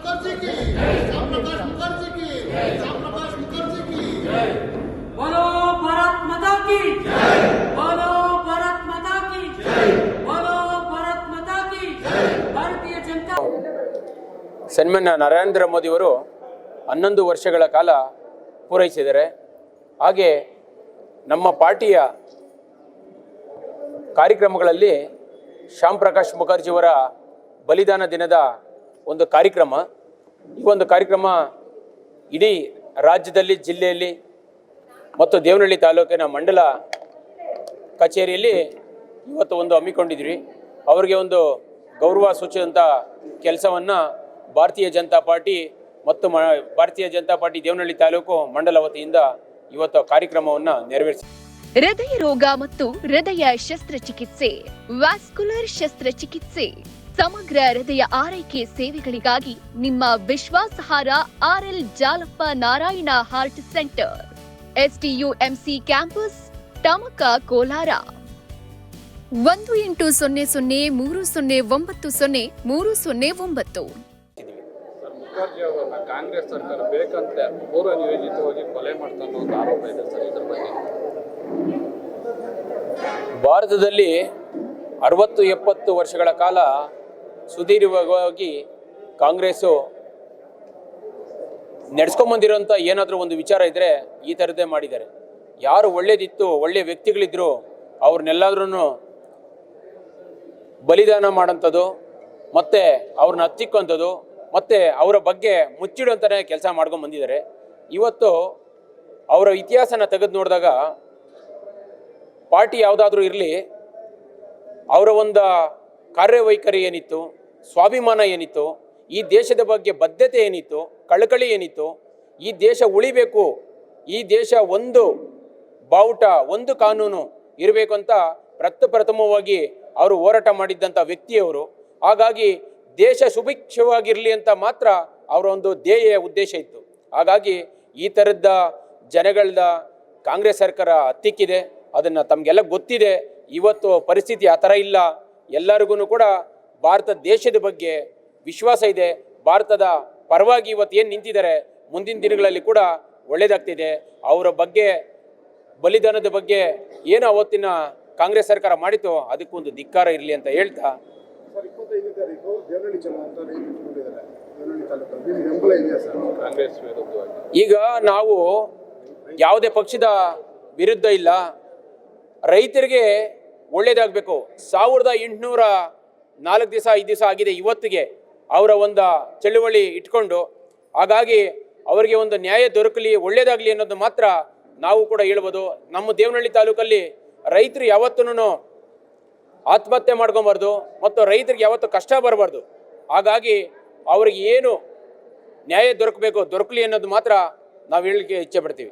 मुखर्जी की, श्याम प्रकाश मुखर्जी की, श्याम प्रकाश मुखर्जी की। बोलो भारत माता की जय, बोलो भारत माता की जय, बोलो भारत माता की जय। ಭಾರತೀಯ ಜನತಾ ಸನ್ಮಾನ್ಯ ನರೇಂದ್ರ ಮೋದಿಯವರು 11 ವರ್ಷಗಳ ಕಾಲ ಪೂರೈಸಿದ್ದಾರೆ. ಹಾಗೆ ನಮ್ಮ ಪಾರ್ಟಿಯ ಕಾರ್ಯಕ್ರಮಗಳಲ್ಲಿ ಶ್ಯಾಮ್ ಪ್ರಕಾಶ್ ಮುಖರ್ಜಿಯವರ ಬಲಿದಾನ ದಿನದ ಒಂದು ಕಾರ್ಯಕ್ರಮ, ಈ ಒಂದು ಕಾರ್ಯಕ್ರಮ ಇಡೀ ರಾಜ್ಯದಲ್ಲಿ, ಜಿಲ್ಲೆಯಲ್ಲಿ ಮತ್ತು ದೇವನಹಳ್ಳಿ ತಾಲೂಕಿನ ಮಂಡಲ ಕಚೇರಿಯಲ್ಲಿ ಇವತ್ತು ಒಂದು ಹಮ್ಮಿಕೊಂಡಿದ್ವಿ. ಅವರಿಗೆ ಒಂದು ಗೌರವ ಸೂಚಿಸಿದಂಥ ಕೆಲಸವನ್ನು ಭಾರತೀಯ ಜನತಾ ಪಾರ್ಟಿ ಮತ್ತು ಭಾರತೀಯ ಜನತಾ ಪಾರ್ಟಿ ದೇವನಹಳ್ಳಿ ತಾಲೂಕು ಮಂಡಲ ವತಿಯಿಂದ ಇವತ್ತು ಕಾರ್ಯಕ್ರಮವನ್ನು ನೆರವೇರಿಸಿ ಹೃದಯ ರೋಗ ಮತ್ತು ಹೃದಯ ಶಸ್ತ್ರಚಿಕಿತ್ಸೆ, ವ್ಯಾಸ್ಕ್ಯುಲರ್ ಶಸ್ತ್ರಚಿಕಿತ್ಸೆ, ಸಮಗ್ರ ಹೃದಯ ಆರೈಕೆ ಸೇವೆಗಳಿಗಾಗಿ ನಿಮ್ಮ ವಿಶ್ವಾಸಾರ್ಹ RL Jalappa Narayana heart centre, STUMC campus, Tamaka, Kolar. 180030090309. Mukherjee ಅವರನ್ನ ಕಾಂಗ್ರೆಸ್ ಸರ್ಕಾರ ಬೇಕಂತೆ ಪೂರ್ವ ನಿಯೋಜಿತವಾಗಿ ಕೊಲೆ ಮಾಡ್ತಾ ಅನ್ನೋ ಒಂದು ಆರೋಪ ಇದೆ ಸರ್, ಇದ್ರ ಬಗ್ಗೆ. ಭಾರತದಲ್ಲಿ 60-70 ವರ್ಷಗಳ ಕಾಲ ಸುದೀರ್ಘವಾಗಿ ಕಾಂಗ್ರೆಸ್ಸು ನಡೆಸ್ಕೊಂಬಂದಿರೋಂಥ ಏನಾದರೂ ಒಂದು ವಿಚಾರ ಇದ್ದರೆ ಈ ಥರದ್ದೇ ಮಾಡಿದ್ದಾರೆ. ಯಾರು ಒಳ್ಳೇದಿತ್ತು, ಒಳ್ಳೆಯ ವ್ಯಕ್ತಿಗಳಿದ್ರು ಅವ್ರನ್ನೆಲ್ಲದ್ರೂ ಬಲಿದಾನ ಮಾಡೋಂಥದ್ದು, ಮತ್ತು ಅವ್ರನ್ನ ಹತ್ತಿಕ್ಕಂಥದ್ದು, ಮತ್ತು ಅವರ ಬಗ್ಗೆ ಮುಚ್ಚಿಡುವಂಥನೇ ಕೆಲಸ ಮಾಡ್ಕೊಂಡು ಬಂದಿದ್ದಾರೆ. ಇವತ್ತು ಅವರ ಇತಿಹಾಸನ ತೆಗೆದು ನೋಡಿದಾಗ ಪಾರ್ಟಿ ಯಾವುದಾದ್ರೂ ಇರಲಿ, ಅವರ ಒಂದು ಕಾರ್ಯವೈಖರಿ ಏನಿತ್ತು, ಸ್ವಾಭಿಮಾನ ಏನಿತ್ತು, ಈ ದೇಶದ ಬಗ್ಗೆ ಬದ್ಧತೆ ಏನಿತ್ತು, ಕಳಕಳಿ ಏನಿತ್ತು, ಈ ದೇಶ ಉಳಿಬೇಕು, ಈ ದೇಶ ಒಂದು ಬಾವುಟ, ಒಂದು ಕಾನೂನು ಇರಬೇಕು ಅಂತ ಪ್ರಥಮವಾಗಿ ಅವರು ಹೋರಾಟ ಮಾಡಿದ್ದಂಥ ವ್ಯಕ್ತಿಯವರು. ಹಾಗಾಗಿ ದೇಶ ಸುಭಿಕ್ಷವಾಗಿರಲಿ ಅಂತ ಮಾತ್ರ ಅವರ ಒಂದು ಧ್ಯೇಯ ಉದ್ದೇಶ ಇತ್ತು. ಹಾಗಾಗಿ ಈ ಥರದ ಜನಗಳದ ಕಾಂಗ್ರೆಸ್ ಸರ್ಕಾರ ಹತ್ತಿಕ್ಕಿದೆ, ಅದನ್ನು ತಮಗೆಲ್ಲ ಗೊತ್ತಿದೆ. ಇವತ್ತು ಪರಿಸ್ಥಿತಿ ಆ ಥರ ಇಲ್ಲ. ಎಲ್ಲರಿಗೂ ಕೂಡ ಭಾರತ ದೇಶದ ಬಗ್ಗೆ ವಿಶ್ವಾಸ ಇದೆ. ಭಾರತದ ಪರವಾಗಿ ಇವತ್ತು ಏನು ನಿಂತಿದ್ದಾರೆ, ಮುಂದಿನ ದಿನಗಳಲ್ಲಿ ಕೂಡ ಒಳ್ಳೆಯದಾಗ್ತಿದೆ. ಅವರ ಬಗ್ಗೆ ಬಲಿದಾನದ ಬಗ್ಗೆ ಏನು ಅವತ್ತಿನ ಕಾಂಗ್ರೆಸ್ ಸರ್ಕಾರ ಮಾಡಿತು ಅದಕ್ಕೊಂದು ಧಿಕ್ಕಾರ ಇರಲಿ ಅಂತ ಹೇಳ್ತಾ, ಈಗ ನಾವು ಯಾವುದೇ ಪಕ್ಷದ ವಿರುದ್ಧ ಇಲ್ಲ, ರೈತರಿಗೆ ಒಳ್ಳೇದಾಗಬೇಕು. 1804 ದಿವಸ 5 ದಿವಸ ಆಗಿದೆ ಇವತ್ತಿಗೆ ಅವರ ಒಂದು ಚಳುವಳಿ ಇಟ್ಕೊಂಡು. ಹಾಗಾಗಿ ಅವರಿಗೆ ಒಂದು ನ್ಯಾಯ ದೊರಕಲಿ, ಒಳ್ಳೇದಾಗಲಿ ಅನ್ನೋದು ಮಾತ್ರ ನಾವು ಕೂಡ ಹೇಳ್ಬೋದು. ನಮ್ಮ ದೇವನಹಳ್ಳಿ ತಾಲೂಕಲ್ಲಿ ರೈತರು ಯಾವತ್ತೂ ಆತ್ಮಹತ್ಯೆ ಮಾಡ್ಕೊಬಾರ್ದು ಮತ್ತು ರೈತರಿಗೆ ಯಾವತ್ತೂ ಕಷ್ಟ ಬರಬಾರ್ದು. ಹಾಗಾಗಿ ಅವ್ರಿಗೆ ಏನು ನ್ಯಾಯ ದೊರಕಬೇಕು, ದೊರಕಲಿ ಅನ್ನೋದು ಮಾತ್ರ ನಾವು ಹೇಳಲಿಕ್ಕೆ ಇಚ್ಛೆ ಪಡ್ತೀವಿ.